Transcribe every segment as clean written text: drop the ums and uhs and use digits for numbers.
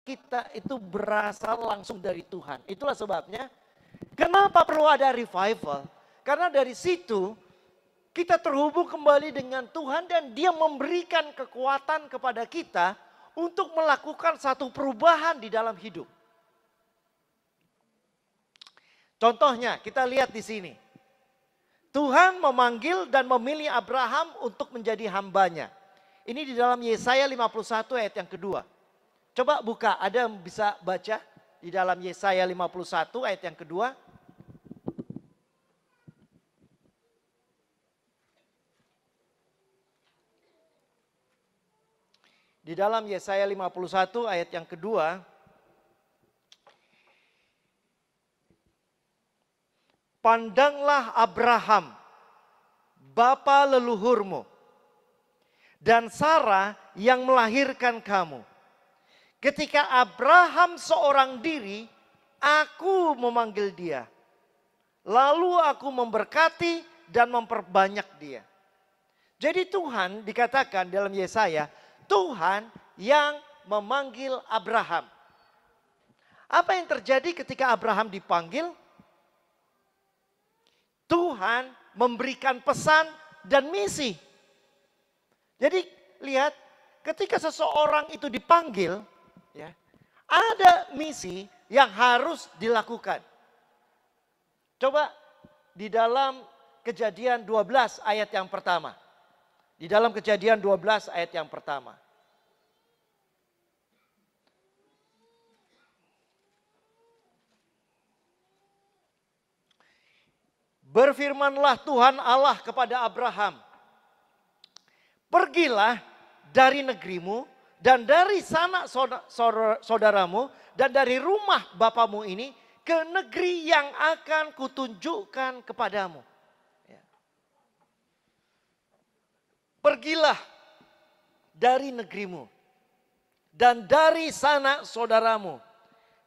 kita itu berasal langsung dari Tuhan. Itulah sebabnya kenapa perlu ada revival. Karena dari situ kita terhubung kembali dengan Tuhan dan Dia memberikan kekuatan kepada kita untuk melakukan satu perubahan di dalam hidup. Contohnya kita lihat di sini. Tuhan memanggil dan memilih Abraham untuk menjadi hambanya. Ini di dalam Yesaya 51 ayat yang kedua. Coba buka, ada yang bisa baca di dalam Yesaya 51 ayat yang kedua. Di dalam Yesaya 51 ayat yang kedua. Pandanglah Abraham, bapa leluhurmu, dan Sarah yang melahirkan kamu. Ketika Abraham seorang diri, aku memanggil dia. Lalu aku memberkati dan memperbanyak dia. Jadi Tuhan dikatakan dalam Yesaya, Tuhan yang memanggil Abraham. Apa yang terjadi ketika Abraham dipanggil? Tuhan memberikan pesan dan misi. Jadi lihat, ketika seseorang itu dipanggil, ya, ada misi yang harus dilakukan. Coba di dalam Kejadian 12 ayat yang pertama. Di dalam Kejadian 12 ayat yang pertama. Berfirmanlah Tuhan Allah kepada Abraham. Pergilah dari negerimu dan dari sanak saudaramu dan dari rumah bapamu ini ke negeri yang akan kutunjukkan kepadamu. Pergilah dari negerimu dan dari sanak saudaramu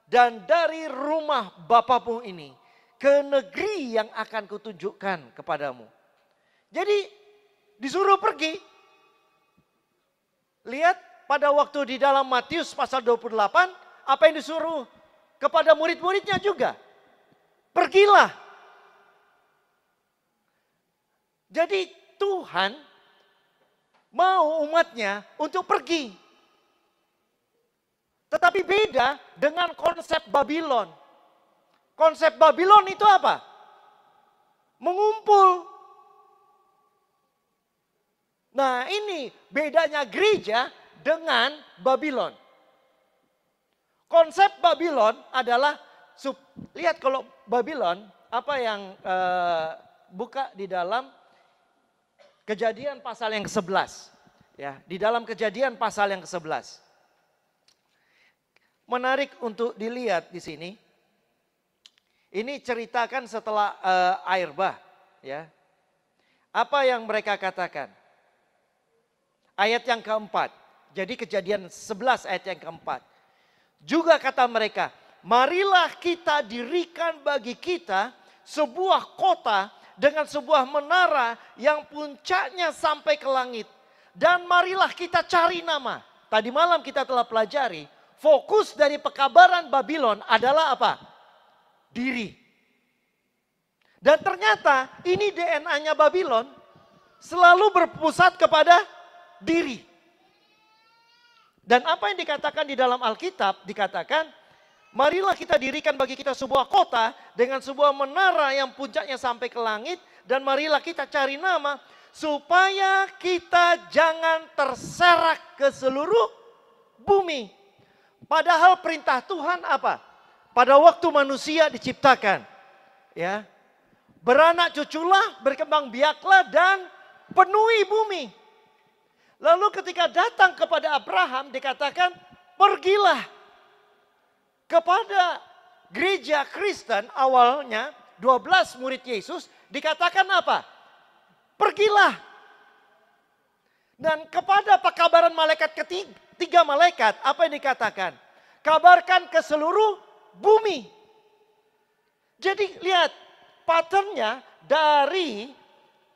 dan dari rumah bapamu ini ke negeri yang akan kutunjukkan kepadamu. Jadi disuruh pergi. Lihat pada waktu di dalam Matius pasal 28, apa yang disuruh kepada murid-muridnya juga. Pergilah. Jadi Tuhan mau umatnya untuk pergi. Tetapi beda dengan konsep Babylon. Konsep Babylon itu apa? Mengumpul. Nah, ini bedanya gereja dengan Babylon. Konsep Babylon adalah, lihat kalau Babylon, apa yang buka di dalam Kejadian pasal yang ke-11. Ya, di dalam Kejadian pasal yang ke-11. Menarik untuk dilihat di sini. Ini ceritakan setelah air bah, ya. Apa yang mereka katakan? Ayat yang keempat. Jadi Kejadian 11 ayat yang keempat. Juga kata mereka, marilah kita dirikan bagi kita sebuah kota dengan sebuah menara yang puncaknya sampai ke langit. Dan marilah kita cari nama. Tadi malam kita telah pelajari, fokus dari pekabaran Babylon adalah apa? Diri. Dan ternyata ini DNA-nya Babylon selalu berpusat kepada diri. Dan apa yang dikatakan di dalam Alkitab, dikatakan marilah kita dirikan bagi kita sebuah kota dengan sebuah menara yang puncaknya sampai ke langit. Dan marilah kita cari nama supaya kita jangan terserak ke seluruh bumi. Padahal perintah Tuhan apa? Pada waktu manusia diciptakan, ya, beranak cuculah, berkembang biaklah dan penuhi bumi. Lalu ketika datang kepada Abraham dikatakan pergilah. Kepada gereja Kristen awalnya 12 murid Yesus dikatakan apa? Pergilah. Dan kepada pekabaran malaikat ketiga malaikat apa yang dikatakan? Kabarkan ke seluruh bumi. Jadi lihat patternnya dari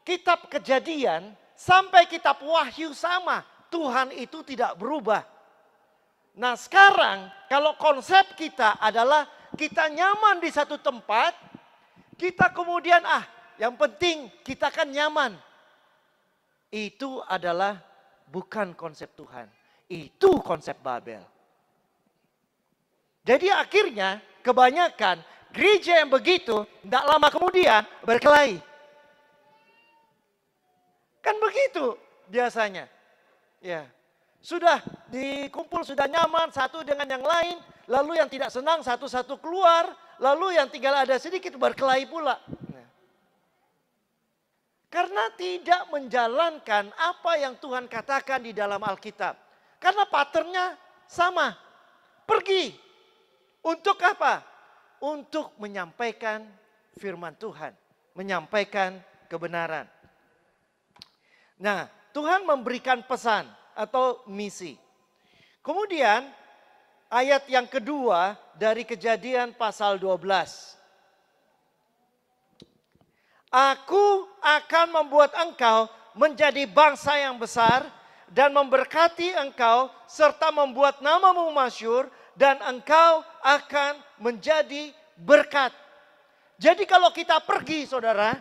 kitab Kejadian sampai kitab Wahyu sama. Tuhan itu tidak berubah. Nah sekarang kalau konsep kita adalah kita nyaman di satu tempat, kita kemudian yang penting kita kan nyaman. Itu adalah bukan konsep Tuhan, itu konsep Babel. Jadi akhirnya kebanyakan gereja yang begitu tidak lama kemudian berkelahi. Kan begitu biasanya. Ya. Sudah dikumpul, sudah nyaman satu dengan yang lain. Lalu yang tidak senang satu-satu keluar. Lalu yang tinggal ada sedikit berkelahi pula. Karena tidak menjalankan apa yang Tuhan katakan di dalam Alkitab. Karena patternnya sama. Pergi. Untuk apa? Untuk menyampaikan firman Tuhan. Menyampaikan kebenaran. Nah, Tuhan memberikan pesan atau misi. Kemudian ayat yang kedua dari Kejadian pasal 12. Aku akan membuat engkau menjadi bangsa yang besar dan memberkati engkau serta membuat namamu masyhur dan engkau akan menjadi berkat. Jadi kalau kita pergi saudara,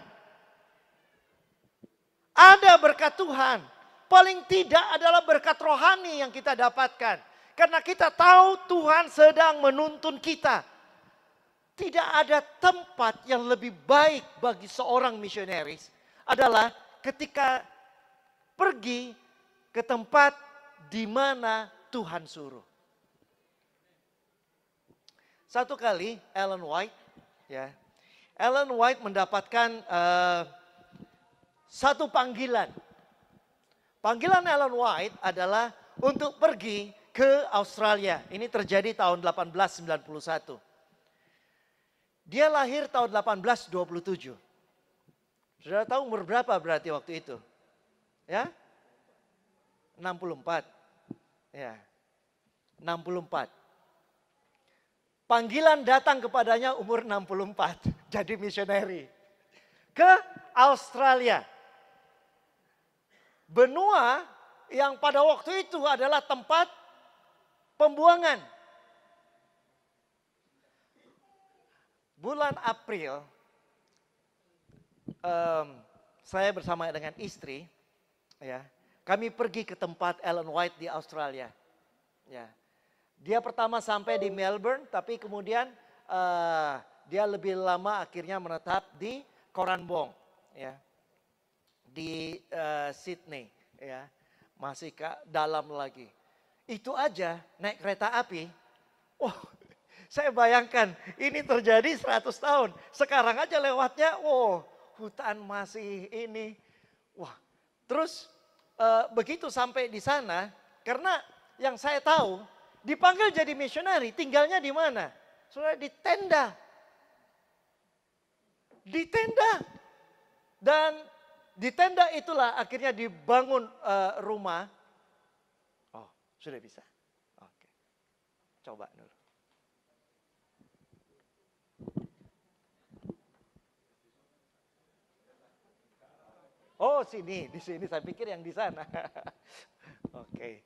ada berkat Tuhan. Paling tidak adalah berkat rohani yang kita dapatkan. Karena kita tahu Tuhan sedang menuntun kita. Tidak ada tempat yang lebih baik bagi seorang misionaris adalah ketika pergi ke tempat di mana Tuhan suruh. Satu kali Ellen White, Ellen White mendapatkan satu panggilan. Panggilan Ellen White adalah untuk pergi ke Australia. Ini terjadi tahun 1891. Dia lahir tahun 1827. Saudara tahu umur berapa berarti waktu itu? Ya? 64. Ya. 64. Panggilan datang kepadanya umur 64. Jadi misioneri. Ke Australia. Benua yang pada waktu itu adalah tempat pembuangan. Bulan April, saya bersama dengan istri, kami pergi ke tempat Ellen White di Australia. Dia pertama sampai di Melbourne, tapi kemudian dia lebih lama akhirnya menetap di Koranbong, di Sydney, masih dalam lagi. Itu aja naik kereta api. Saya bayangkan ini terjadi 100 tahun. Sekarang aja lewatnya, hutan masih ini. Terus begitu sampai di sana, karena yang saya tahu dipanggil jadi misionari, tinggalnya di mana? Saudara, di tenda. Di tenda. Dan di tenda itulah akhirnya dibangun rumah. Sudah bisa. Oke. Coba dulu. Sini, di sini saya pikir yang di sana. Oke.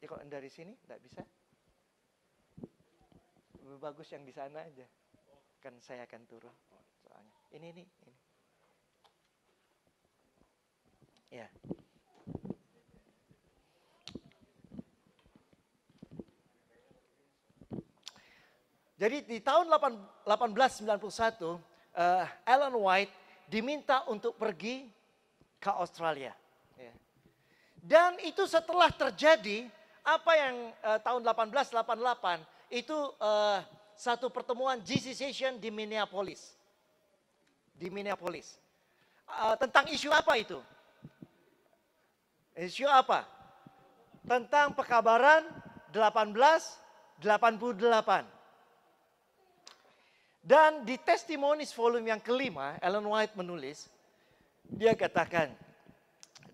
Kalau dari sini tidak bisa. Lebih bagus yang di sana aja. Kan saya akan turun. Soalnya ini. Ya. Jadi di tahun 1891, Ellen White diminta untuk pergi ke Australia. Dan itu setelah terjadi apa yang tahun 1888 itu satu pertemuan GC Session di Minneapolis. Tentang isu apa itu? Isu apa? Tentang pekabaran 1888. Dan di Testimonies volume yang kelima, Ellen White menulis, dia katakan,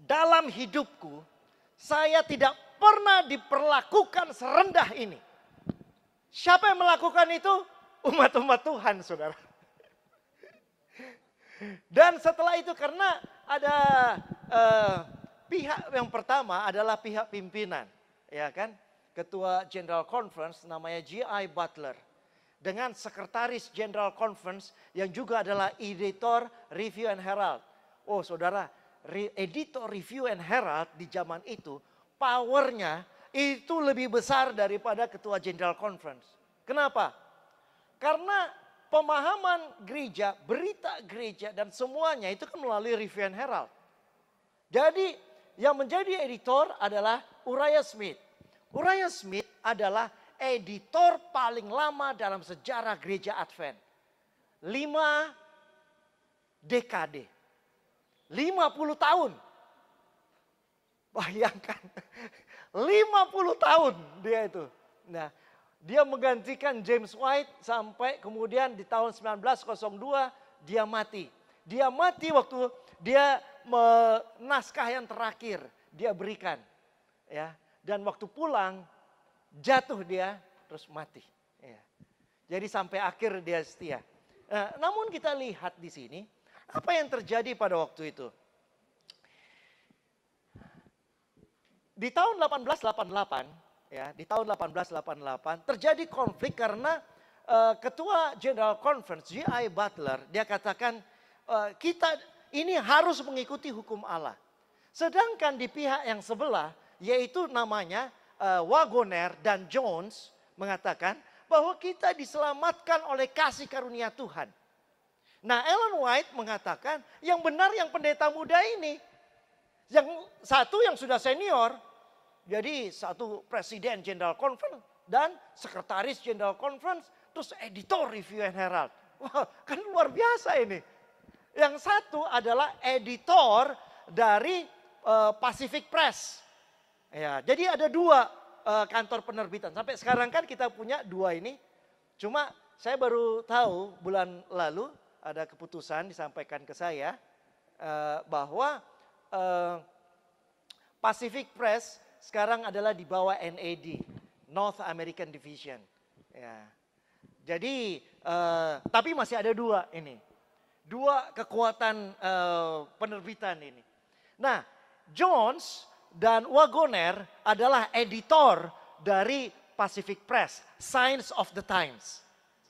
dalam hidupku saya tidak pernah diperlakukan serendah ini. Siapa yang melakukan itu? Umat-umat Tuhan, saudara. Dan setelah itu karena ada pihak yang pertama adalah pihak pimpinan, ya kan? Ketua General Conference namanya G.I. Butler. Dengan sekretaris General Conference yang juga adalah editor Review and Herald. Oh saudara, editor Review and Herald di zaman itu powernya itu lebih besar daripada ketua General Conference. Kenapa? Karena pemahaman gereja, berita gereja dan semuanya itu kan melalui Review and Herald. Jadi yang menjadi editor adalah Uriah Smith. Uriah Smith adalah editor paling lama dalam sejarah gereja Advent. 5 dekade. 50 tahun. Bayangkan. 50 tahun dia itu. Nah, dia menggantikan James White sampai kemudian di tahun 1902 dia mati. Dia mati waktu dia naskah yang terakhir dia berikan. Ya. Dan waktu pulang jatuh dia terus mati. Ya. Jadi sampai akhir dia setia. Namun kita lihat di sini apa yang terjadi pada waktu itu. Di tahun 1888, ya, di tahun 1888 terjadi konflik karena ketua General Conference G.I. Butler dia katakan kita ini harus mengikuti hukum Allah. Sedangkan di pihak yang sebelah yaitu namanya Wagoner dan Jones mengatakan bahwa kita diselamatkan oleh kasih karunia Tuhan. Nah, Ellen White mengatakan yang benar yang pendeta muda ini. Yang satu yang sudah senior, jadi satu presiden General Conference dan sekretaris General Conference, terus editor Review and Herald. Wah, kan luar biasa ini. Yang satu adalah editor dari Pacific Press. Ya, jadi ada 2 kantor penerbitan. Sampai sekarang kan kita punya 2 ini. Cuma saya baru tahu bulan lalu ada keputusan disampaikan ke saya bahwa Pacific Press sekarang adalah di bawah NAD, North American Division. Ya. Jadi tapi masih ada 2 ini. 2 kekuatan penerbitan ini. Nah, Jones dan Wagoner adalah editor dari Pacific Press, Signs of the Times.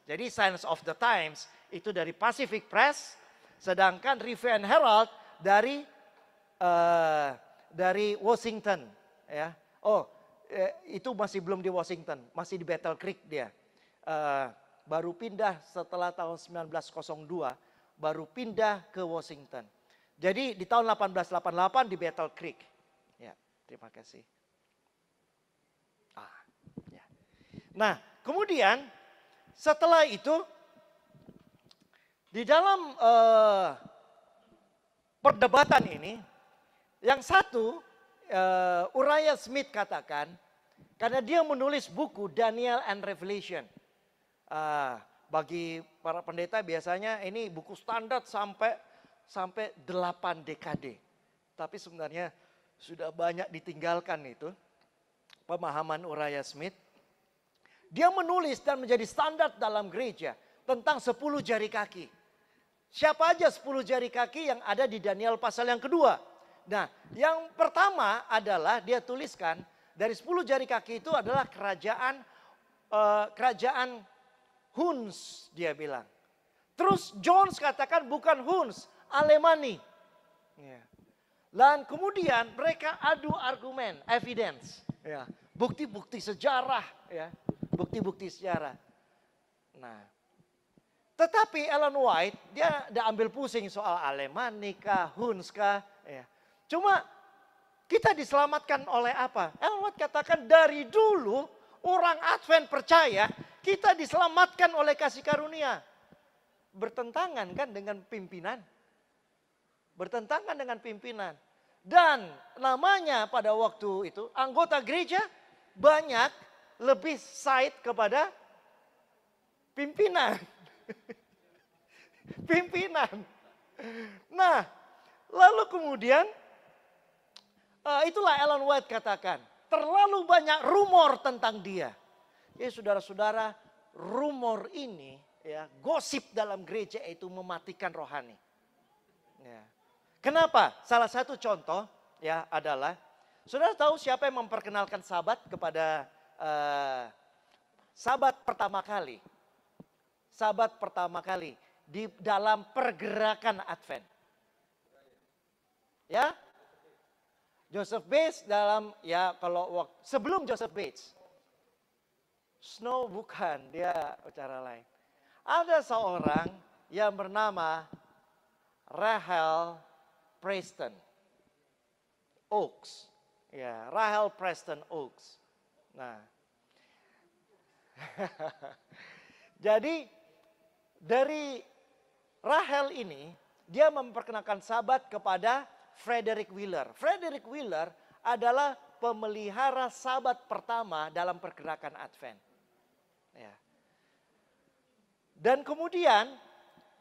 Jadi Signs of the Times itu dari Pacific Press, sedangkan Review and Herald dari Washington. Ya, itu masih belum di Washington, masih di Battle Creek dia. Baru pindah setelah tahun 1902, baru pindah ke Washington. Jadi di tahun 1888 di Battle Creek. Ya, terima kasih. Ya. Nah, kemudian setelah itu di dalam perdebatan ini, yang satu Uriah Smith katakan, karena dia menulis buku Daniel and Revelation. Bagi para pendeta biasanya ini buku standar sampai 8 dekade. Tapi sebenarnya sudah banyak ditinggalkan itu pemahaman Uriah Smith. Dia menulis dan menjadi standar dalam gereja tentang 10 jari kaki. Siapa aja 10 jari kaki yang ada di Daniel pasal yang kedua. Nah, yang pertama adalah dia tuliskan dari 10 jari kaki itu adalah kerajaan Huns, dia bilang. Terus Jones katakan bukan Huns, Alemani. Ya. Dan kemudian mereka adu argumen, evidence, ya, bukti-bukti sejarah, ya, bukti-bukti sejarah. Nah, tetapi Ellen White dia udah ambil pusing soal Alemani kah, Huns kah, ya. Cuma kita diselamatkan oleh apa? Ellen White katakan dari dulu orang Advent percaya kita diselamatkan oleh kasih karunia. Bertentangan kan dengan pimpinan. Bertentangan dengan pimpinan. Dan namanya pada waktu itu anggota gereja banyak lebih side kepada pimpinan. Pimpinan. Nah, lalu kemudian itulah Ellen White katakan, terlalu banyak rumor tentang dia. Ya saudara-saudara, rumor ini, ya, gosip dalam gereja itu mematikan rohani. Ya. Kenapa? Salah satu contoh ya adalah, saudara tahu siapa yang memperkenalkan sabat kepada sabat pertama kali? Sabat pertama kali di dalam pergerakan Advent. Ya, Joseph Bates dalam, ya kalau sebelum Joseph Bates, Snow bukan, dia cara lain. Ada seorang yang bernama Rahel Preston Oaks. Ya, Rahel Preston Oaks. Nah, jadi dari Rahel ini, dia memperkenalkan sabat kepada Frederick Wheeler. Frederick Wheeler adalah pemelihara sabat pertama dalam pergerakan Advent. Ya. Dan kemudian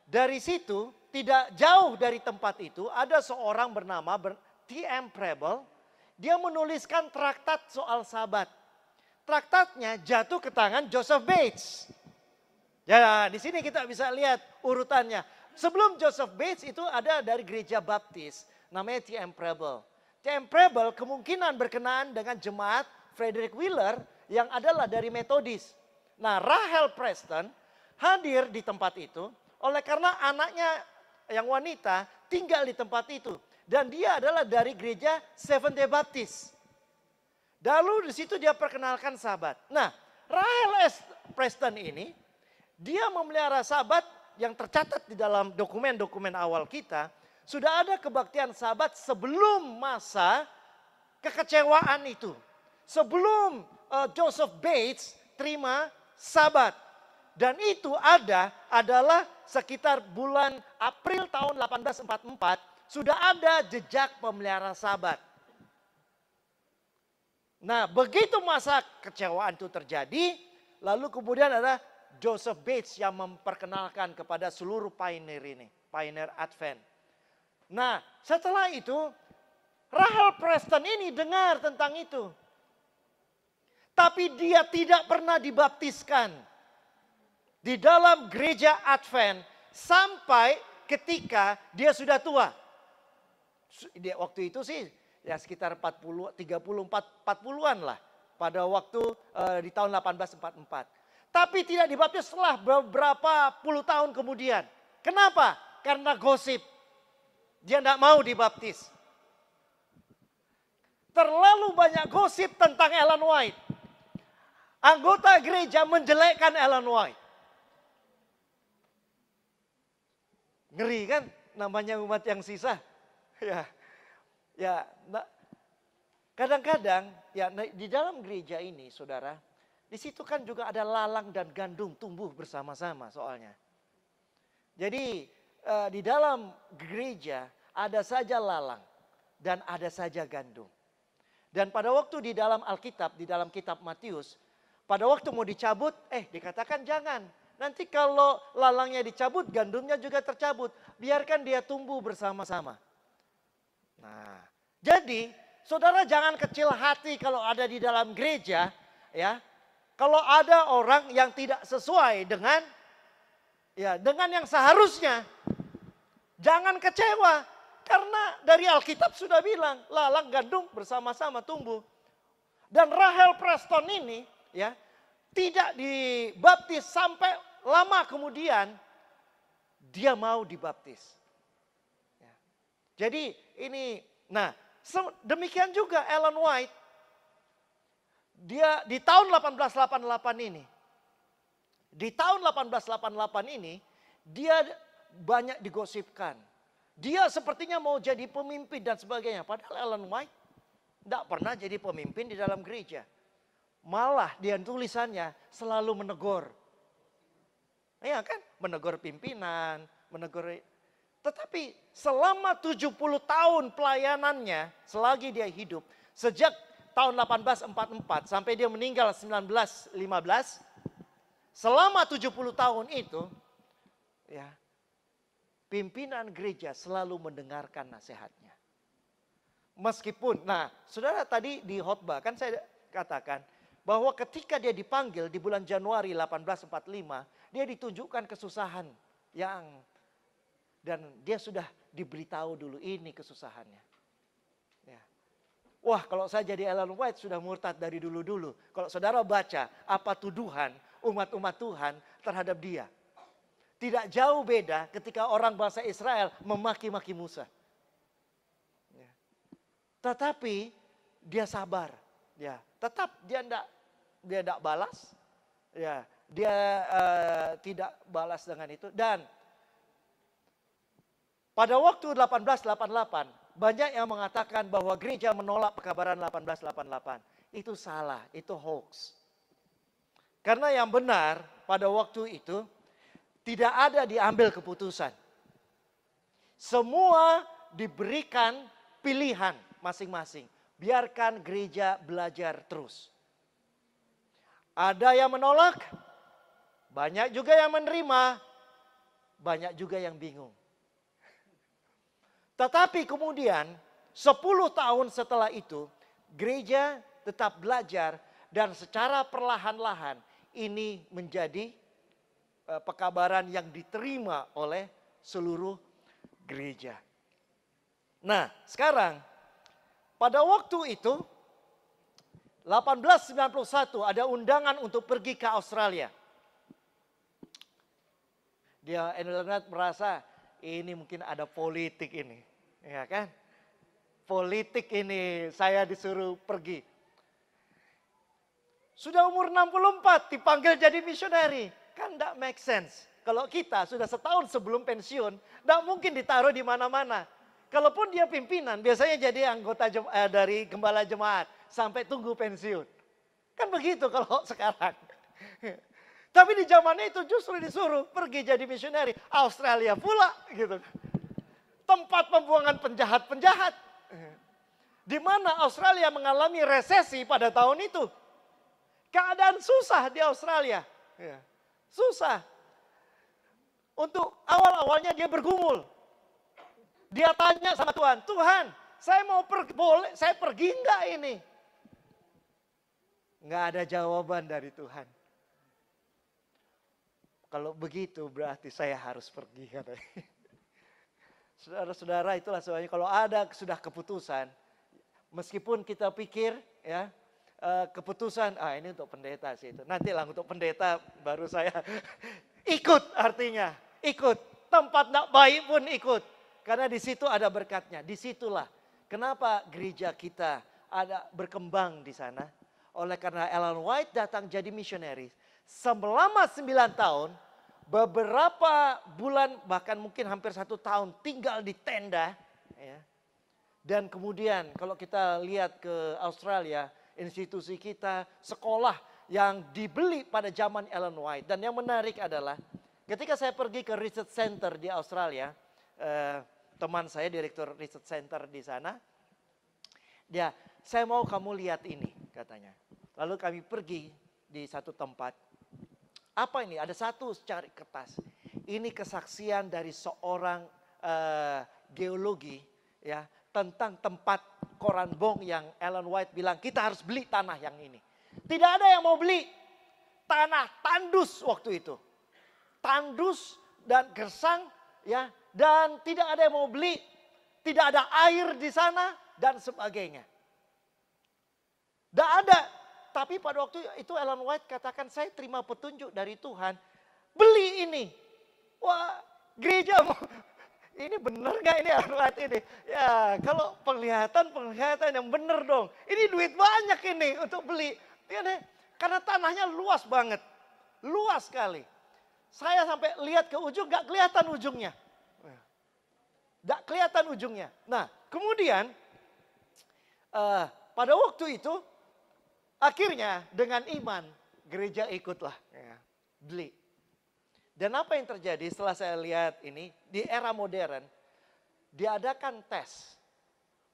dari situ, tidak jauh dari tempat itu, ada seorang bernama T.M. Preble. Dia menuliskan traktat soal sabat. Traktatnya jatuh ke tangan Joseph Bates. Ya, di sini kita bisa lihat urutannya. Sebelum Joseph Bates itu ada dari gereja baptis, namanya T.M. Preble. T.M. Preble kemungkinan berkenaan dengan jemaat Frederick Wheeler yang adalah dari Metodis. Nah, Rahel Preston hadir di tempat itu oleh karena anaknya yang wanita tinggal di tempat itu. Dan dia adalah dari gereja Seventh Day Baptist. Lalu di situ dia perkenalkan sabat. Nah, Rahel Preston ini, dia memelihara sabat yang tercatat di dalam dokumen-dokumen awal kita. Sudah ada kebaktian sabat sebelum masa kekecewaan itu. Sebelum Joseph Bates terima sabat. Dan itu adalah sekitar bulan April tahun 1844. Sudah ada jejak pemelihara sabat. Nah, begitu masa kecewaan itu terjadi, lalu kemudian ada Joseph Bates yang memperkenalkan kepada seluruh pioneer ini, pioneer Advent. Nah, setelah itu Rahel Preston ini dengar tentang itu. Tapi dia tidak pernah dibaptiskan di dalam gereja Advent sampai ketika dia sudah tua. Waktu itu sih ya sekitar 40-an lah pada waktu di tahun 1844. Tapi tidak dibaptis setelah beberapa puluh tahun kemudian. Kenapa? Karena gosip. Dia tidak mau dibaptis. Terlalu banyak gosip tentang Ellen White. Anggota gereja menjelekkan Ellen White. Ngeri kan namanya umat yang sisa. Ya, kadang-kadang ya di dalam gereja ini, saudara, di situ kan juga ada lalang dan gandum tumbuh bersama-sama soalnya. Jadi di dalam gereja ada saja lalang dan ada saja gandum. Dan pada waktu di dalam Alkitab, di dalam kitab Matius, pada waktu mau dicabut, dikatakan jangan. Nanti kalau lalangnya dicabut, gandumnya juga tercabut. Biarkan dia tumbuh bersama-sama. Nah, jadi saudara jangan kecil hati kalau ada di dalam gereja, ya. Kalau ada orang yang tidak sesuai dengan yang seharusnya, jangan kecewa. Karena dari Alkitab sudah bilang, lalang gandum bersama-sama tumbuh. Dan Rahel Preston ini, ya, tidak dibaptis sampai lama kemudian dia mau dibaptis. Ya. Jadi ini, nah demikian juga Ellen White. Dia di tahun 1888 ini. Di tahun 1888 ini dia banyak digosipkan. Dia sepertinya mau jadi pemimpin dan sebagainya. Padahal Ellen White tidak pernah jadi pemimpin di dalam gereja. Malah dia tulisannya selalu menegur. Iya kan? Menegur pimpinan, menegur. Tetapi selama 70 tahun pelayanannya selagi dia hidup. Sejak tahun 1844 sampai dia meninggal 1915. Selama 70 tahun itu, ya, pimpinan gereja selalu mendengarkan nasihatnya. Meskipun, nah saudara tadi di khotbah kan saya katakan, bahwa ketika dia dipanggil di bulan Januari 1845, dia ditunjukkan kesusahan dan dia sudah diberitahu dulu ini kesusahannya. Ya. Wah, kalau saya jadi Ellen White sudah murtad dari dulu-dulu. Kalau saudara baca apa tuduhan umat-umat Tuhan terhadap dia. Tidak jauh beda ketika orang bangsa Israel memaki-maki Musa. Ya. Tetapi dia sabar. Ya, tetap dia tidak balas. Ya, dia tidak balas dengan itu. Dan pada waktu 1888, banyak yang mengatakan bahwa gereja menolak pekabaran 1888. Itu salah, itu hoax. Karena yang benar pada waktu itu tidak ada diambil keputusan. Semua diberikan pilihan masing-masing. Biarkan gereja belajar terus. Ada yang menolak, banyak juga yang menerima, banyak juga yang bingung. Tetapi kemudian 10 tahun setelah itu gereja tetap belajar dan secara perlahan-lahan ini menjadi pekabaran yang diterima oleh seluruh gereja. Nah, sekarang pada waktu itu 1891 ada undangan untuk pergi ke Australia. Dia merasa ini mungkin ada politik ini, ya kan? Politik ini saya disuruh pergi. Sudah umur 64 dipanggil jadi misioneri. Kan tidak make sense. Kalau kita sudah setahun sebelum pensiun, tidak mungkin ditaruh di mana-mana. Kalaupun dia pimpinan, biasanya jadi anggota dari gembala jemaat sampai tunggu pensiun. Kan begitu kalau sekarang. Tapi di zaman itu justru disuruh pergi jadi misioneri. Australia pula gitu. Tempat pembuangan penjahat-penjahat. Di mana Australia mengalami resesi pada tahun itu. Keadaan susah di Australia. Susah. Untuk awal-awalnya dia bergumul. Dia tanya sama Tuhan, Tuhan, saya mau boleh saya pergi enggak ini? Enggak ada jawaban dari Tuhan. Kalau begitu berarti saya harus pergi katanya. Saudara-saudara, itulah sebabnya kalau ada sudah keputusan, meskipun kita pikir ya keputusan ini untuk pendeta sih itu. Nantilah untuk pendeta baru saya ikut, artinya ikut. Tempat tidak baik pun ikut. Karena di situ ada berkatnya. Disitulah kenapa gereja kita ada berkembang di sana. Oleh karena Ellen White datang jadi misionaris. Selama 9 tahun, beberapa bulan bahkan mungkin hampir 1 tahun tinggal di tenda. Ya. Dan kemudian kalau kita lihat ke Australia, institusi kita, sekolah yang dibeli pada zaman Ellen White. Dan yang menarik adalah ketika saya pergi ke research center di Australia, teman saya direktur research center di sana, saya mau kamu lihat ini katanya. Lalu kami pergi di satu tempat. Apa ini? Ada satu secari kertas. Ini kesaksian dari seorang geologi ya tentang tempat Koran Bong yang Ellen White bilang kita harus beli tanah yang ini. Tidak ada yang mau beli tanah tandus waktu itu. Tandus dan gersang ya, dan tidak ada yang mau beli, tidak ada air di sana dan sebagainya. Tidak ada. Tapi pada waktu itu Ellen White katakan saya terima petunjuk dari Tuhan. Beli ini. Wah, gereja ini benar gak ini Ellen White ini? Ya, kalau penglihatan yang benar dong. Ini duit banyak ini untuk beli. Karena tanahnya luas banget. Luas sekali. Saya sampai lihat ke ujung gak kelihatan ujungnya. Gak kelihatan ujungnya. Nah, kemudian pada waktu itu akhirnya dengan iman gereja ikutlah beli. Dan apa yang terjadi setelah saya lihat ini di era modern diadakan tes.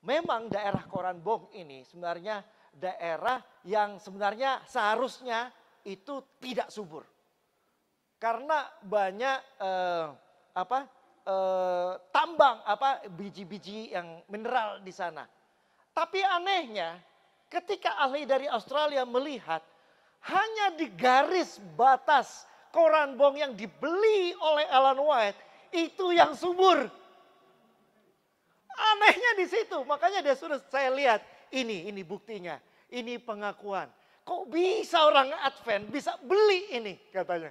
Memang daerah Koran Bong ini sebenarnya daerah yang sebenarnya seharusnya itu tidak subur. Karena banyak tambang biji-biji yang mineral di sana. Tapi anehnya ketika ahli dari Australia melihat hanya di garis batas koran bong yang dibeli oleh Ellen White, itu yang subur. Anehnya di situ, makanya dia suruh saya lihat, ini buktinya, ini pengakuan. Kok bisa orang Advent bisa beli ini katanya.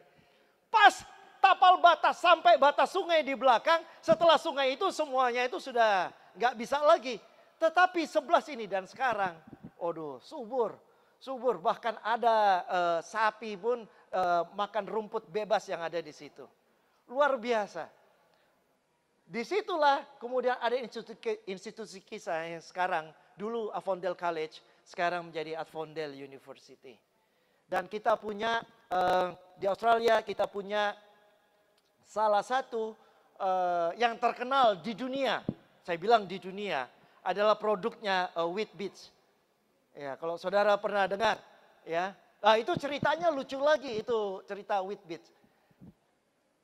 Pas tapal batas sampai batas sungai di belakang, setelah sungai itu semuanya itu sudah nggak bisa lagi. Tetapi sebelah sini dan sekarang, aduh subur. Subur, bahkan ada sapi pun makan rumput bebas yang ada di situ. Luar biasa. Disitulah kemudian ada institusi kisah yang sekarang, dulu Avondale College, sekarang menjadi Avondale University. Dan kita punya, di Australia kita punya salah satu yang terkenal di dunia, saya bilang di dunia, adalah produknya Weet-Bix. Ya, kalau saudara pernah dengar, ya, nah itu ceritanya lucu lagi, itu cerita Weet-Bix.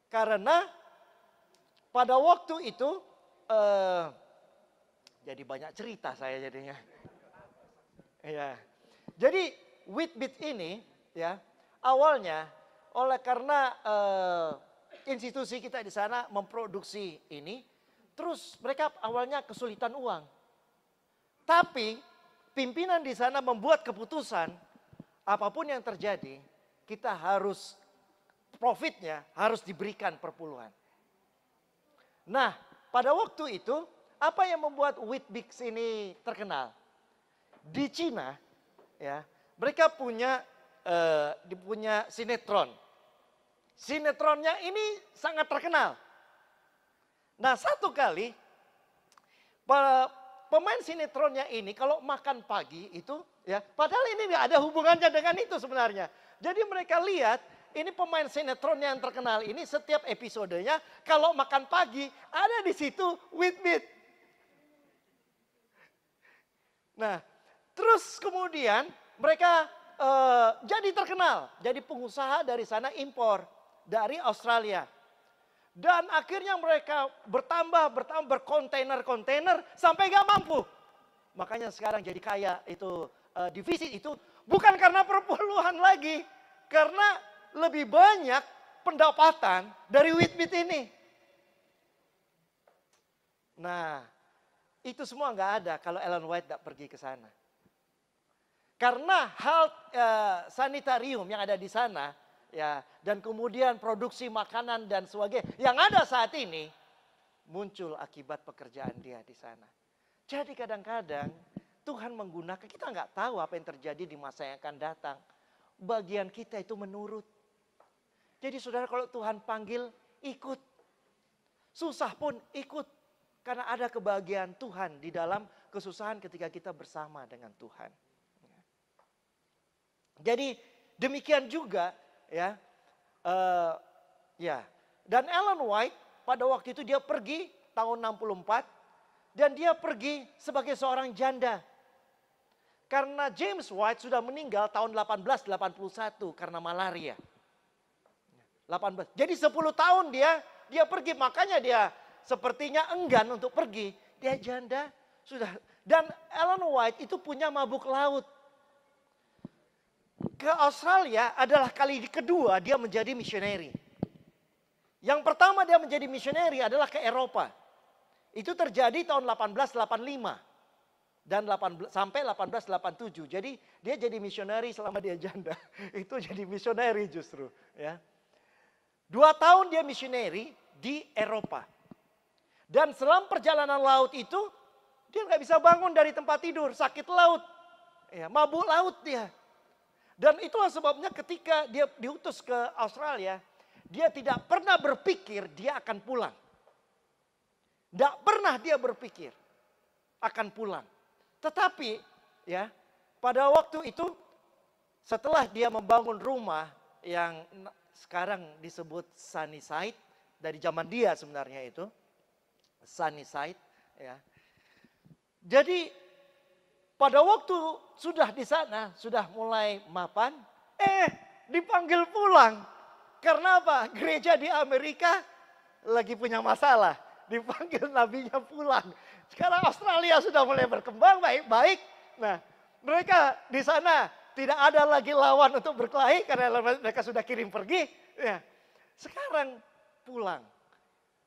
Karena pada waktu itu, jadi banyak cerita saya jadinya. Ya, jadi Weet-Bix ini, ya, awalnya oleh karena institusi kita di sana memproduksi ini, terus mereka awalnya kesulitan uang. Tapi pimpinan di sana membuat keputusan, apapun yang terjadi, kita harus profitnya harus diberikan perpuluhan. Nah, pada waktu itu, apa yang membuat Weet-Bix ini terkenal? Di Cina, ya, mereka punya sinetron. Sinetronnya ini sangat terkenal. Nah, satu kali pemain sinetronnya ini kalau makan pagi itu, ya, padahal ini nggak ada hubungannya dengan itu sebenarnya. Jadi mereka lihat ini pemain sinetron yang terkenal ini setiap episodenya kalau makan pagi ada di situ Weet-Bix. Nah, terus kemudian mereka jadi terkenal, jadi pengusaha dari sana impor dari Australia. Dan akhirnya mereka bertambah berkontainer-kontainer sampai gak mampu. Makanya sekarang jadi kaya itu divisi itu bukan karena perpuluhan lagi, karena lebih banyak pendapatan dari Weet-Bix ini. Nah, itu semua nggak ada kalau Ellen White tidak pergi ke sana. Karena hal sanitarium yang ada di sana, ya, dan kemudian produksi makanan dan sebagainya yang ada saat ini muncul akibat pekerjaan dia di sana. Jadi kadang-kadang Tuhan menggunakan, kita nggak tahu apa yang terjadi di masa yang akan datang. Bagian kita itu menurut. Jadi saudara, kalau Tuhan panggil, ikut. Susah pun ikut. Karena ada kebahagiaan Tuhan di dalam kesusahan ketika kita bersama dengan Tuhan. Jadi demikian juga, ya. Dan Ellen White pada waktu itu dia pergi tahun 64. Dan dia pergi sebagai seorang janda. Karena James White sudah meninggal tahun 1881 karena malaria. 18. Jadi 10 tahun dia pergi, makanya dia sepertinya enggan untuk pergi. Dia janda sudah. Dan Ellen White itu punya mabuk laut. Ke Australia adalah kali kedua dia menjadi missionary. Yang pertama dia menjadi missionary adalah ke Eropa. Itu terjadi tahun 1885 dan sampai 1887. Jadi dia jadi missionary selama dia janda. Itu jadi missionary justru, ya. 2 tahun dia missionary di Eropa. Dan selama perjalanan laut itu, dia nggak bisa bangun dari tempat tidur, sakit laut. Ya, mabuk laut dia. Dan itulah sebabnya ketika dia diutus ke Australia, dia tidak pernah berpikir dia akan pulang. Tidak pernah dia berpikir akan pulang. Tetapi, ya, pada waktu itu, setelah dia membangun rumah yang sekarang disebut Sunnyside, dari zaman dia sebenarnya itu Sunnyside, ya. Jadi pada waktu sudah di sana, sudah mulai mapan, dipanggil pulang. Karena apa? Gereja di Amerika lagi punya masalah, dipanggil nabinya pulang. Sekarang Australia sudah mulai berkembang baik-baik. Nah, mereka di sana tidak ada lagi lawan untuk berkelahi karena mereka sudah kirim pergi. Ya. Sekarang pulang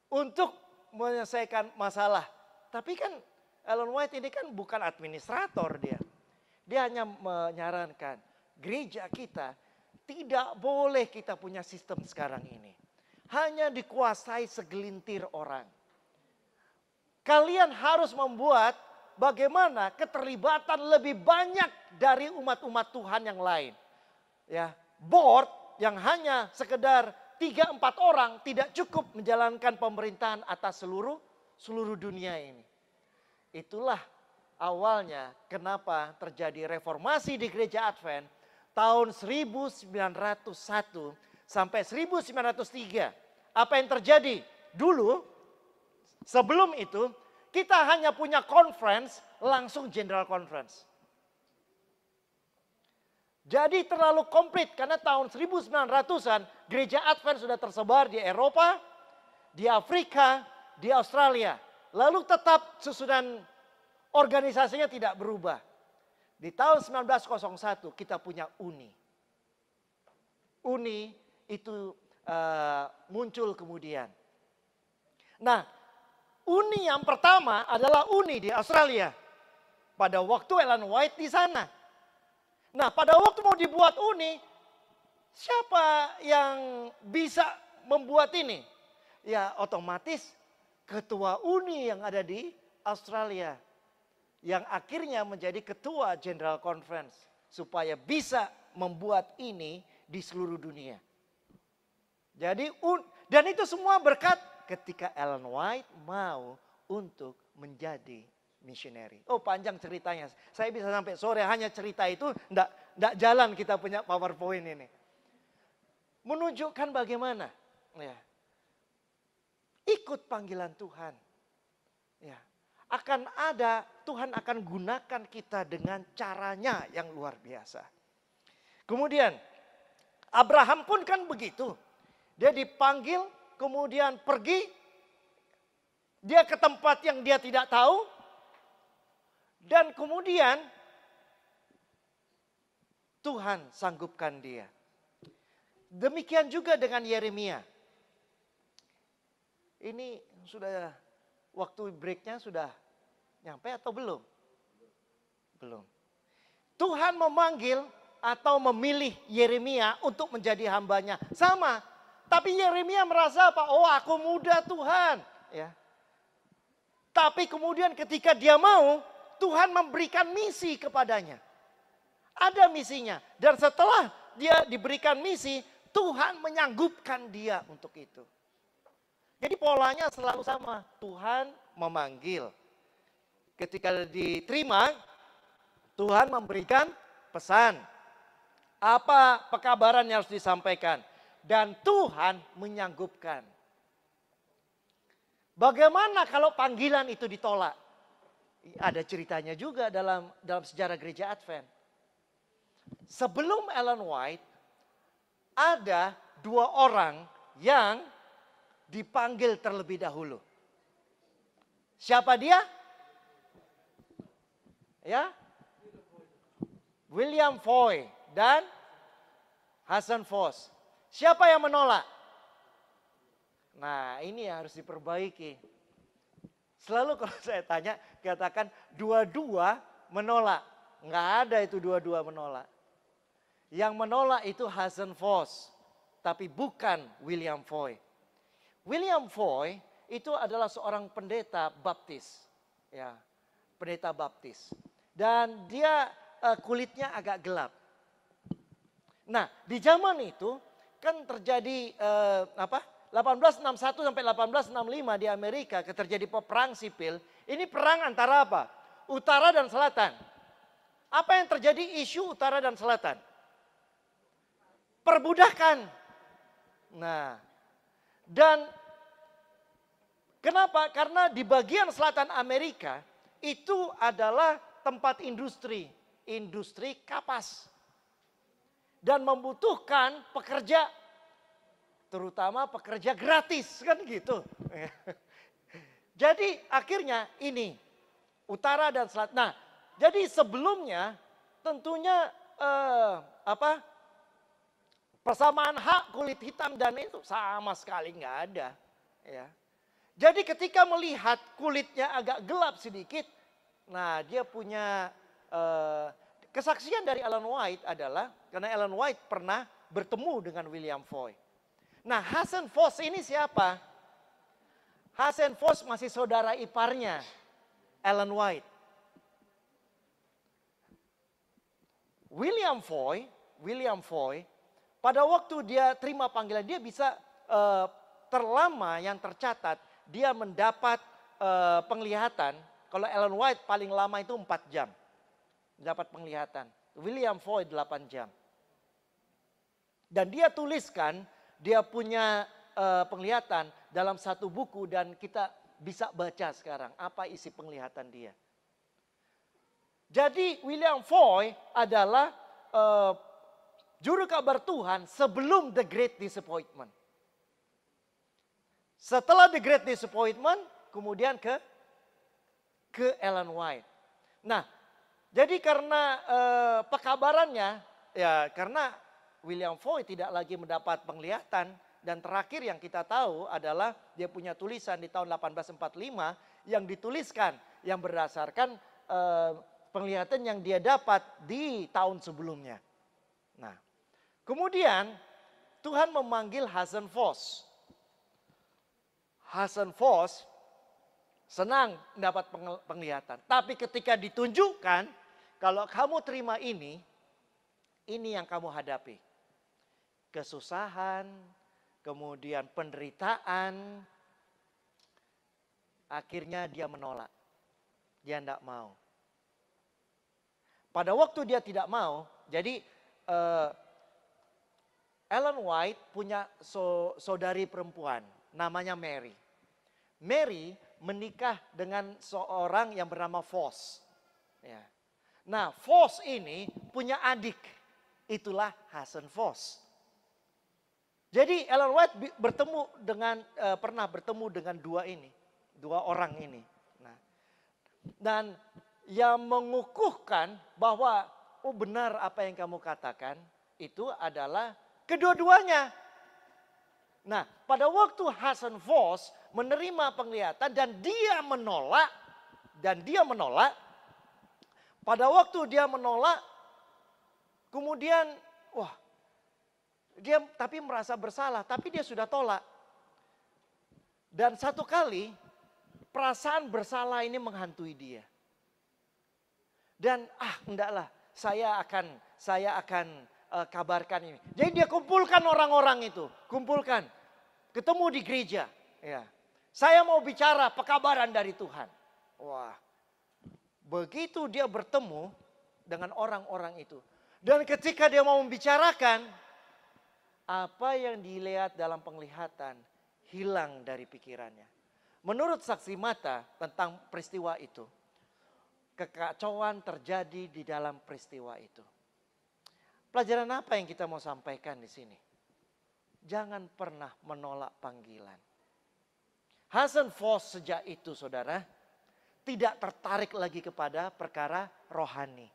untuk menyelesaikan masalah. Tapi kan Ellen White ini kan bukan administrator dia. Dia hanya menyarankan gereja kita tidak boleh kita punya sistem sekarang ini. Hanya dikuasai segelintir orang. Kalian harus membuat bagaimana keterlibatan lebih banyak dari umat-umat Tuhan yang lain. Ya, board yang hanya sekedar 3-4 orang tidak cukup menjalankan pemerintahan atas seluruh dunia ini. Itulah awalnya kenapa terjadi reformasi di gereja Advent tahun 1901 sampai 1903. Apa yang terjadi? Dulu sebelum itu kita hanya punya conference, langsung general conference. Jadi terlalu komplit karena tahun 1900-an gereja Advent sudah tersebar di Eropa, di Afrika, di Australia. Lalu tetap susunan organisasinya tidak berubah. Di tahun 1901 kita punya UNI. UNI itu muncul kemudian. Nah, UNI yang pertama adalah UNI di Australia. Pada waktu Ellen White di sana. Nah, pada waktu mau dibuat UNI, siapa yang bisa membuat ini? Ya, otomatis ketua UNI yang ada di Australia. Yang akhirnya menjadi ketua General Conference. Supaya bisa membuat ini di seluruh dunia. Jadi, dan itu semua berkat ketika Ellen White mau untuk menjadi missionary. Oh, panjang ceritanya. Saya bisa sampai sore hanya cerita itu, enggak jalan kita punya PowerPoint ini. Menunjukkan bagaimana ya. Ikut panggilan Tuhan. Ya. Tuhan akan gunakan kita dengan caranya yang luar biasa. Kemudian Abraham pun kan begitu. Dia dipanggil, kemudian pergi. Dia ke tempat yang dia tidak tahu. Dan kemudian Tuhan sanggupkan dia. Demikian juga dengan Yeremia. Ini sudah waktu breaknya sudah nyampe atau belum? Belum. Tuhan memanggil atau memilih Yeremia untuk menjadi hambanya. Sama. Tapi Yeremia merasa apa? Oh, aku muda Tuhan. Ya. Tapi kemudian ketika dia mau, Tuhan memberikan misi kepadanya. Ada misinya. Dan setelah dia diberikan misi, Tuhan menyanggupkan dia untuk itu. Jadi polanya selalu sama. Tuhan memanggil. Ketika diterima, Tuhan memberikan pesan. Apa pekabaran yang harus disampaikan. Dan Tuhan menyanggupkan. Bagaimana kalau panggilan itu ditolak? Ada ceritanya juga dalam sejarah gereja Advent. Sebelum Ellen White, ada 2 orang yang dipanggil terlebih dahulu. Siapa dia? Ya, William Foy dan Hasan Foss. Siapa yang menolak? Nah, ini harus diperbaiki. Selalu kalau saya tanya, katakan dua-dua menolak. Enggak ada itu dua-dua menolak. Yang menolak itu Hasan Foss, tapi bukan William Foy. William Foy itu adalah seorang pendeta baptis. Ya, pendeta baptis. Dan dia kulitnya agak gelap. Nah, di zaman itu kan terjadi 1861 sampai 1865 di Amerika terjadi perang sipil. Ini perang antara apa? Utara dan selatan. Apa yang terjadi isu utara dan selatan? Perbudakan. Nah, dan kenapa? Karena di bagian selatan Amerika itu adalah tempat industri kapas. Dan membutuhkan pekerja, terutama pekerja gratis, kan gitu. Jadi akhirnya ini, utara dan selatan. Nah, jadi sebelumnya tentunya apa persamaan hak kulit hitam dan itu sama sekali nggak ada. Ya. Jadi ketika melihat kulitnya agak gelap sedikit, nah dia punya kesaksian dari Ellen White adalah karena Ellen White pernah bertemu dengan William Foy. Nah, Hazen Foss ini siapa? Hazen Foss masih saudara iparnya Ellen White. William Foy, pada waktu dia terima panggilan, dia bisa terlama yang tercatat, dia mendapat penglihatan. Kalau Ellen White paling lama itu 4 jam. Dapat penglihatan. William Foy 8 jam. Dan dia tuliskan, dia punya penglihatan dalam satu buku dan kita bisa baca sekarang apa isi penglihatan dia. Jadi William Foy adalah juru kabar Tuhan sebelum The Great Disappointment. Setelah The Great Disappointment, kemudian ke Ellen White. Nah, jadi karena pekabarannya, ya karena William Foy tidak lagi mendapat penglihatan, dan terakhir yang kita tahu adalah dia punya tulisan di tahun 1845 yang dituliskan, yang berdasarkan penglihatan yang dia dapat di tahun sebelumnya. Nah, kemudian Tuhan memanggil Hazen Foss. Hazen Foss senang mendapat penglihatan. Tapi ketika ditunjukkan, kalau kamu terima ini yang kamu hadapi. Kesusahan, kemudian penderitaan. Akhirnya dia menolak. Dia tidak mau. Pada waktu dia tidak mau, jadi Ellen White punya saudari perempuan, namanya Mary. Mary menikah dengan seorang yang bernama Foss. Ya. Nah, Foss ini punya adik, itulah Hazen Foss. Jadi Ellen White pernah bertemu dengan dua orang ini. Nah, dan yang mengukuhkan bahwa benar apa yang kamu katakan itu adalah kedua-duanya. Nah, pada waktu Hazen Foss menerima penglihatan dan dia menolak, pada waktu dia menolak, kemudian dia tapi merasa bersalah, tapi dia sudah tolak. Dan satu kali perasaan bersalah ini menghantui dia. Dan enggaklah, saya akan kabarkan ini. Jadi dia kumpulkan orang-orang itu, ketemu di gereja. Ya, saya mau bicara pekabaran dari Tuhan. Wah, begitu dia bertemu dengan orang-orang itu, dan ketika dia mau membicarakan, apa yang dilihat dalam penglihatan hilang dari pikirannya. Menurut saksi mata tentang peristiwa itu, kekacauan terjadi di dalam peristiwa itu. Pelajaran apa yang kita mau sampaikan di sini? Jangan pernah menolak panggilan. Hazen Foss sejak itu, saudara, tidak tertarik lagi kepada perkara rohani.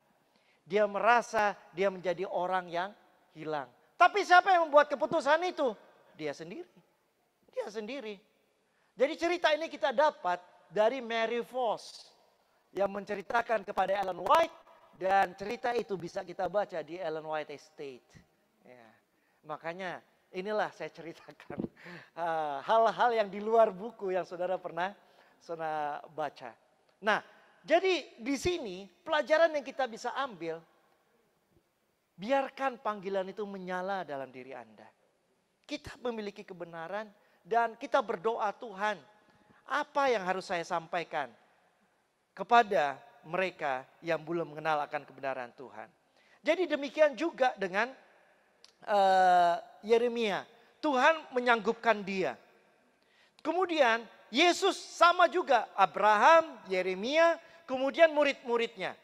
Dia merasa dia menjadi orang yang hilang. Tapi siapa yang membuat keputusan itu? Dia sendiri. Jadi cerita ini kita dapat dari Mary Foss yang menceritakan kepada Ellen White, dan cerita itu bisa kita baca di Ellen White Estate. Ya. Makanya inilah saya ceritakan hal-hal yang di luar buku yang saudara pernah baca. Nah, jadi di sini pelajaran yang kita bisa ambil, biarkan panggilan itu menyala dalam diri Anda. Kita memiliki kebenaran dan kita berdoa, Tuhan, apa yang harus saya sampaikan kepada mereka yang belum mengenal akan kebenaran Tuhan. Jadi demikian juga dengan Yeremia. Tuhan menyanggupkan dia. Kemudian Yesus sama juga, Abraham, Yeremia, kemudian murid-muridnya.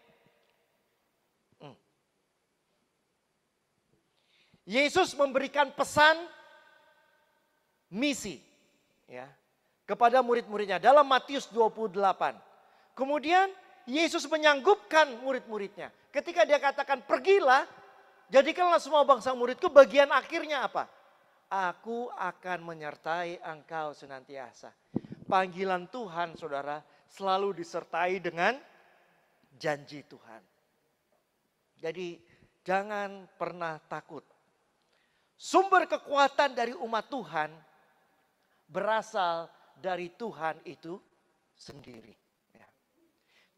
Yesus memberikan pesan misi ya kepada murid-muridnya dalam Matius 28. Kemudian Yesus menyanggupkan murid-muridnya. Ketika dia katakan pergilah, jadikanlah semua bangsa muridku, bagian akhirnya apa? Aku akan menyertai engkau senantiasa. Panggilan Tuhan, saudara, selalu disertai dengan janji Tuhan. Jadi jangan pernah takut. Sumber kekuatan dari umat Tuhan berasal dari Tuhan itu sendiri.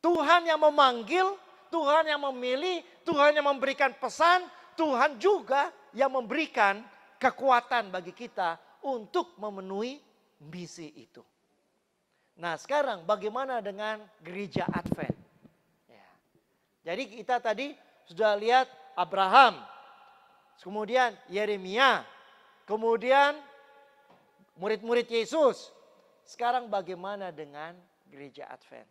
Tuhan yang memanggil, Tuhan yang memilih, Tuhan yang memberikan pesan, Tuhan juga yang memberikan kekuatan bagi kita untuk memenuhi misi itu. Nah, sekarang bagaimana dengan gereja Advent? Ya. Jadi kita tadi sudah lihat Abraham, kemudian Yeremia, kemudian murid-murid Yesus. Sekarang bagaimana dengan gereja Advent?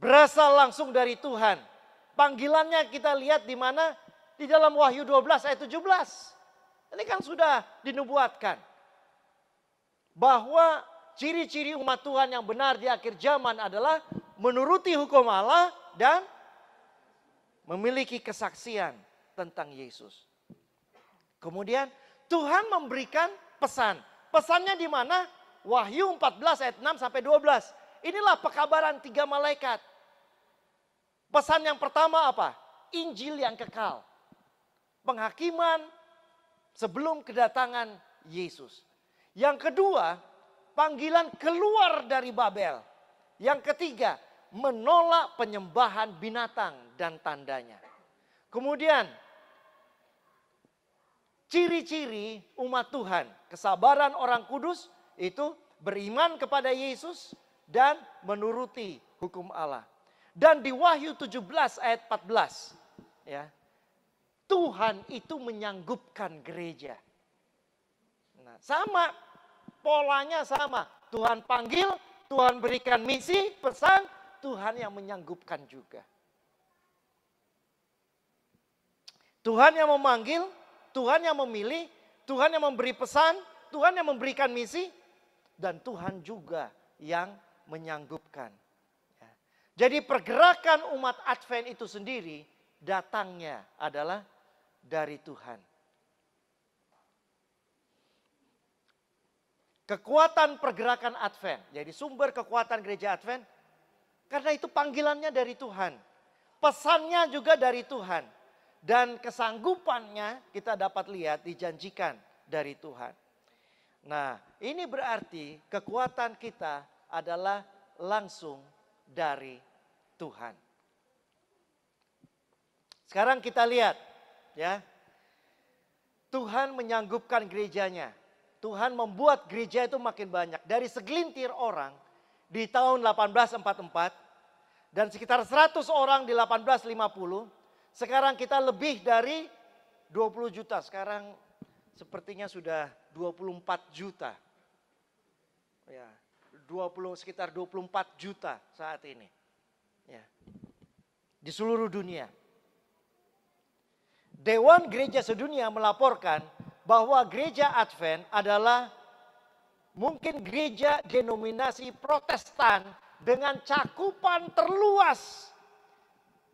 Berasal langsung dari Tuhan. Panggilannya kita lihat di mana? Di dalam Wahyu 12 ayat 17. Ini kan sudah dinubuatkan. Bahwa ciri-ciri umat Tuhan yang benar di akhir zaman adalah menuruti hukum Allah dan memiliki kesaksian tentang Yesus. Kemudian Tuhan memberikan pesan. Pesannya di mana? Wahyu 14 ayat 6 sampai 12. Inilah pekabaran 3 malaikat. Pesan yang pertama apa? Injil yang kekal. Penghakiman sebelum kedatangan Yesus. Yang kedua, panggilan keluar dari Babel. Yang ketiga, menolak penyembahan binatang dan tandanya. Kemudian, ciri-ciri umat Tuhan, kesabaran orang kudus itu beriman kepada Yesus dan menuruti hukum Allah. Dan di Wahyu 17 ayat 14, ya, Tuhan itu menyanggupkan gereja. Nah, sama, polanya sama. Tuhan panggil, Tuhan berikan misi, pesan, Tuhan yang menyanggupkan juga. Tuhan yang memanggil, Tuhan yang memilih, Tuhan yang memberi pesan, Tuhan yang memberikan misi, dan Tuhan juga yang menyanggupkan. Jadi pergerakan umat Advent itu sendiri datangnya adalah dari Tuhan. Kekuatan pergerakan Advent, jadi sumber kekuatan gereja Advent, karena itu panggilannya dari Tuhan. Pesannya juga dari Tuhan. Dan kesanggupannya kita dapat lihat dijanjikan dari Tuhan. Nah, ini berarti kekuatan kita adalah langsung dari Tuhan. Sekarang kita lihat, ya. Tuhan menyanggupkan gerejanya. Tuhan membuat gereja itu makin banyak. Dari segelintir orang di tahun 1844 dan sekitar 100 orang di 1850, sekarang kita lebih dari 20 juta. Sekarang sepertinya sudah 24 juta. Ya, sekitar 24 juta saat ini. Ya. Di seluruh dunia. Dewan Gereja Sedunia melaporkan bahwa gereja Advent adalah mungkin gereja denominasi Protestan dengan cakupan terluas,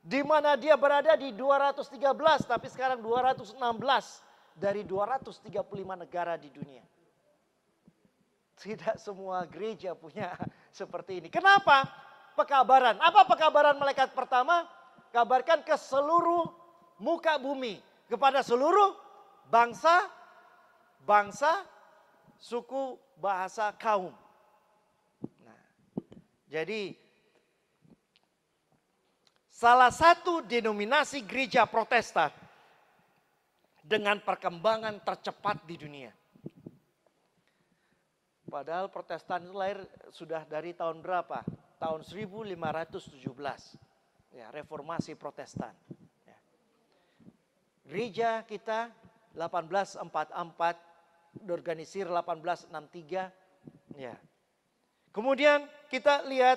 di mana dia berada di 213, tapi sekarang 216 dari 235 negara di dunia. Tidak semua gereja punya seperti ini. Kenapa? Pekabaran. Apa pekabaran malaikat pertama? Kabarkan ke seluruh muka bumi, kepada seluruh bangsa, suku, bahasa, kaum. Nah, jadi salah satu denominasi gereja Protestan dengan perkembangan tercepat di dunia. Padahal Protestan itu lahir sudah dari tahun berapa? Tahun 1517. Ya, reformasi Protestan. Ya. Gereja kita 1844, diorganisir 1863. Ya. Kemudian kita lihat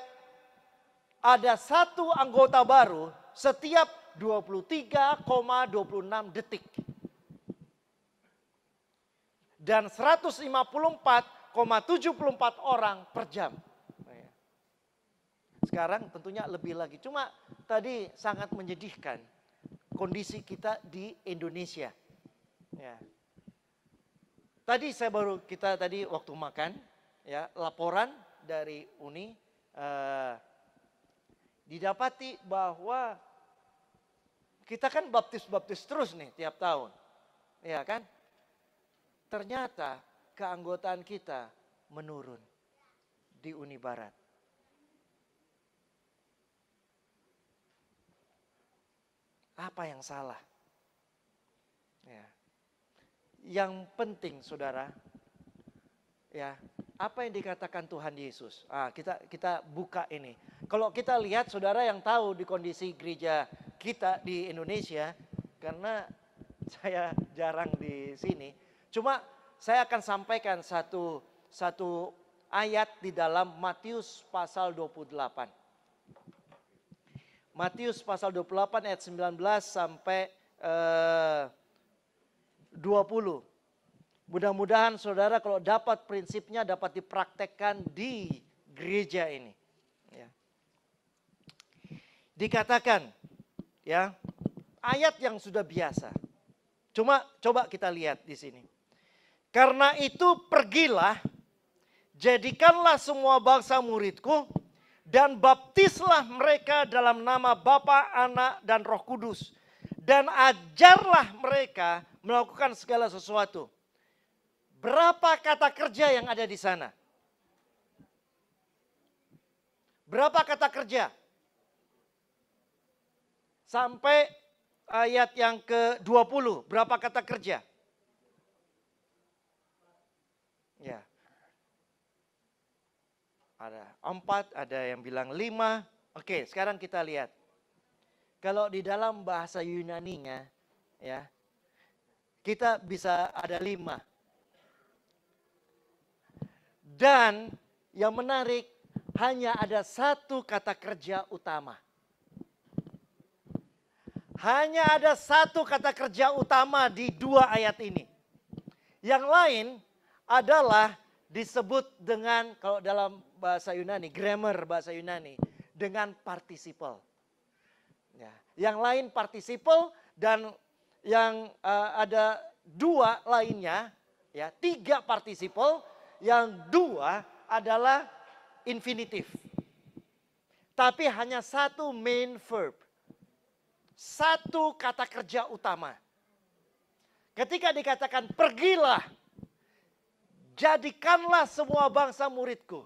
ada satu anggota baru setiap 23,26 detik. Dan 154,74 orang per jam. Sekarang tentunya lebih lagi. Cuma tadi sangat menyedihkan kondisi kita di Indonesia. Ya. Tadi kita tadi waktu makan, ya, laporan dari Uni didapati bahwa kita kan baptis terus nih tiap tahun, ya kan? Ternyata keanggotaan kita menurun di Uni Barat. Apa yang salah? Ya. Yang penting, saudara, ya, apa yang dikatakan Tuhan Yesus? Kita buka ini. Kalau kita lihat, saudara yang tahu di kondisi gereja kita di Indonesia, karena saya jarang di sini, cuma saya akan sampaikan satu ayat di dalam Matius pasal 28. Matius pasal 28 ayat 19 sampai 20. Mudah-mudahan saudara kalau dapat prinsipnya dapat dipraktekkan di gereja ini. Ya. Dikatakan, ya, ayat yang sudah biasa. Cuma coba kita lihat di sini. Karena itu pergilah, jadikanlah semua bangsa muridku, dan baptislah mereka dalam nama Bapa, Anak, dan Roh Kudus. Dan ajarlah mereka melakukan segala sesuatu. Berapa kata kerja yang ada di sana? Berapa kata kerja? Sampai ayat yang ke-20, berapa kata kerja? Ya. Ada 4, ada yang bilang 5. Oke, sekarang kita lihat. Kalau di dalam bahasa Yunaninya, ya, kita bisa ada 5. Dan yang menarik, hanya ada satu kata kerja utama. Hanya ada satu kata kerja utama di 2 ayat ini. Yang lain adalah disebut dengan, kalau dalam bahasa Yunani, grammar bahasa Yunani, dengan participle. Ya, yang lain participle, dan yang ada 2 lainnya, ya, 3 participle, yang 2 adalah infinitif. Tapi hanya satu main verb. Satu kata kerja utama. Ketika dikatakan pergilah, jadikanlah semua bangsa muridku.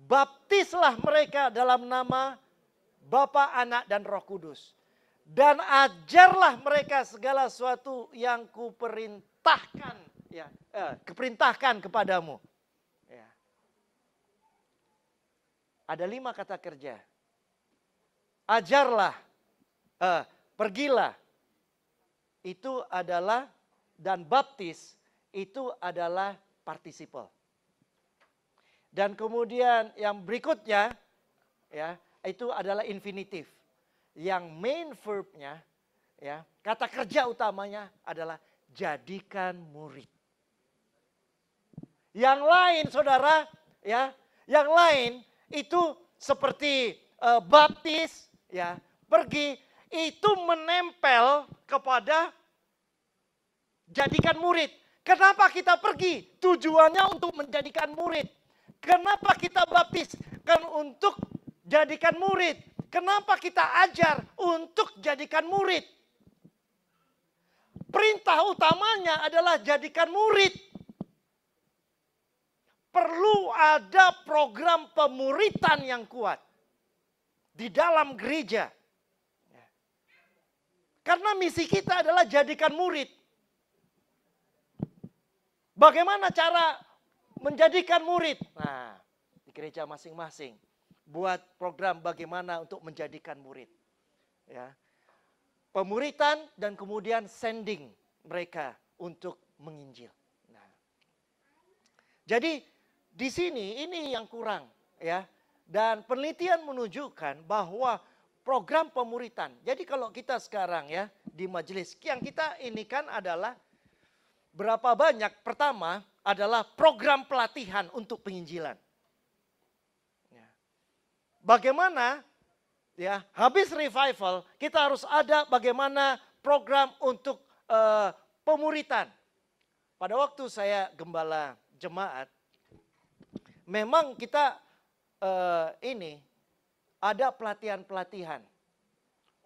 Baptislah mereka dalam nama Bapa, Anak, dan Roh Kudus. Dan ajarlah mereka segala sesuatu yang kuperintahkan, ya, keperintahkan kepadamu. Ya. Ada 5 kata kerja. Ajarlah, pergilah, itu adalah, dan baptis, itu adalah participle. Dan kemudian yang berikutnya, ya, itu adalah infinitif. Yang main verbnya, ya, kata kerja utamanya adalah jadikan murid. Yang lain, saudara, ya, yang lain itu seperti baptis, ya, pergi, itu menempel kepada jadikan murid. Kenapa kita pergi? Tujuannya untuk menjadikan murid. Kenapa kita baptis? Kan untuk jadikan murid. Kenapa kita ajar? Untuk jadikan murid. Perintah utamanya adalah jadikan murid. Perlu ada program pemuritan yang kuat di dalam gereja. Karena misi kita adalah jadikan murid. Bagaimana cara menjadikan murid? Nah, di gereja masing-masing buat program bagaimana untuk menjadikan murid. Ya. Pemuritan dan kemudian sending mereka untuk menginjil. Nah. Jadi di sini ini yang kurang, ya. Dan penelitian menunjukkan bahwa program pemuritan. Jadi kalau kita sekarang, ya, di majelis yang kita ini kan adalah berapa banyak? Pertama adalah program pelatihan untuk penginjilan. Ya. Bagaimana ya, habis revival, kita harus ada bagaimana program untuk pemuritan. Pada waktu saya gembala jemaat, memang kita ini ada pelatihan-pelatihan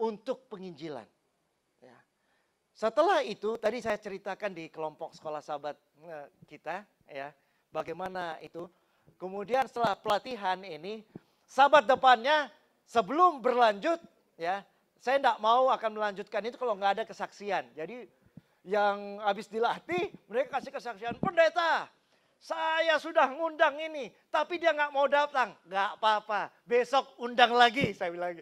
untuk penginjilan. Ya. Setelah itu, tadi saya ceritakan di kelompok sekolah sahabat kita, ya, bagaimana itu. Kemudian setelah pelatihan ini, sahabat depannya sebelum berlanjut, ya, saya tidak mau akan melanjutkan itu kalau nggak ada kesaksian. Jadi yang habis dilatih, mereka kasih kesaksian, pendeta, saya sudah ngundang ini, tapi dia nggak mau datang. Nggak apa-apa, besok undang lagi, saya bilang.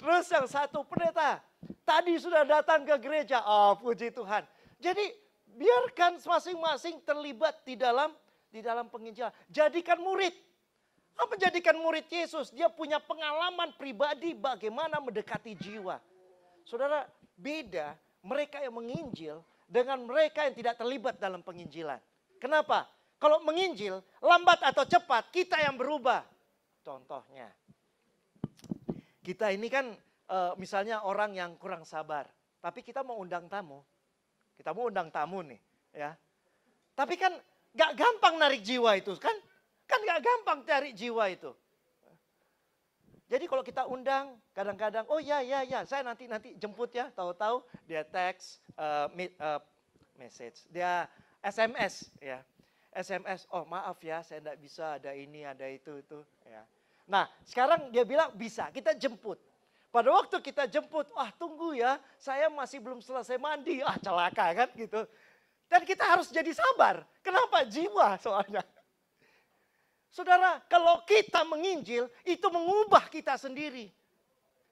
Terus yang satu, pendeta, tadi sudah datang ke gereja. Oh, puji Tuhan. Jadi biarkan masing-masing terlibat di dalam penginjilan. Jadikan murid. Apa jadikan murid Yesus? Dia punya pengalaman pribadi bagaimana mendekati jiwa. Saudara, beda mereka yang menginjil dengan mereka yang tidak terlibat dalam penginjilan. Kenapa? Kalau menginjil, lambat atau cepat, kita yang berubah. Contohnya, kita ini kan misalnya orang yang kurang sabar. Tapi kita mau undang tamu. Kita mau undang tamu nih. Ya. Tapi kan gak gampang narik jiwa itu kan. Kan gak gampang cari jiwa itu. Jadi kalau kita undang, kadang-kadang, oh ya, saya nanti jemput ya. Tahu-tahu dia teks, message, dia SMS ya. SMS, oh maaf ya saya tidak bisa, ada ini, ada itu. Ya. Nah sekarang dia bilang bisa, kita jemput. Pada waktu kita jemput, tunggu ya, saya masih belum selesai mandi. Celaka kan gitu. Dan kita harus jadi sabar. Kenapa? Jiwa soalnya. Saudara, kalau kita menginjil, itu mengubah kita sendiri.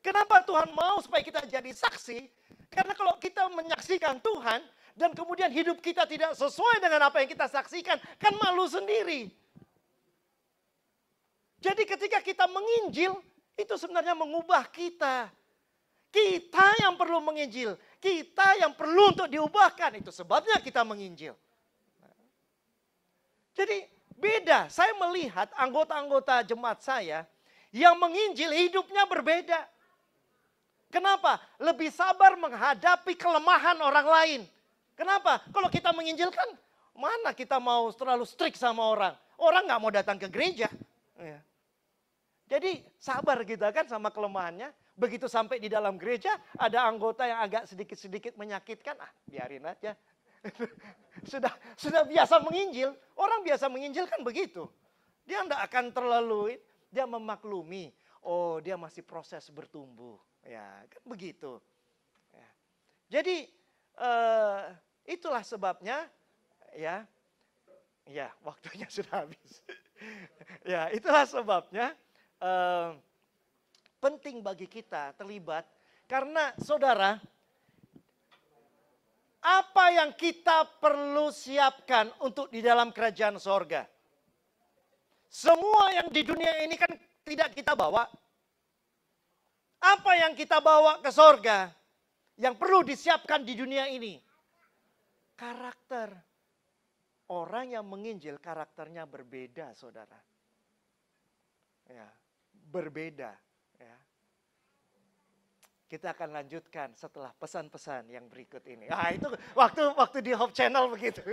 Kenapa Tuhan mau supaya kita jadi saksi? Karena kalau kita menyaksikan Tuhan, dan kemudian hidup kita tidak sesuai dengan apa yang kita saksikan, kan malu sendiri. Jadi ketika kita menginjil, itu sebenarnya mengubah kita. Kita yang perlu menginjil, kita yang perlu untuk diubahkan, itu sebabnya kita menginjil. Jadi beda, saya melihat anggota-anggota jemaat saya yang menginjil hidupnya berbeda. Kenapa? Lebih sabar menghadapi kelemahan orang lain. Kenapa? Kalau kita menginjilkan, mana kita mau terlalu strict sama orang. Orang gak mau datang ke gereja. Ya. Jadi sabar kita kan sama kelemahannya. Begitu sampai di dalam gereja, ada anggota yang agak sedikit-sedikit menyakitkan. Biarin aja. sudah biasa menginjil. Orang biasa menginjil kan begitu. Dia tidak akan terlalu, dia memaklumi. Oh dia masih proses bertumbuh. Ya kan begitu. Ya. Jadi itulah sebabnya ya waktunya sudah habis. Ya itulah sebabnya penting bagi kita terlibat karena saudara, apa yang kita perlu siapkan untuk di dalam kerajaan sorga? Semua yang di dunia ini kan tidak kita bawa. Apa yang kita bawa ke sorga? Yang perlu disiapkan di dunia ini? Karakter. Orang yang menginjil karakternya berbeda, saudara. Ya, berbeda. Ya. Kita akan lanjutkan setelah pesan-pesan yang berikut ini. Itu waktu di Hope Channel begitu.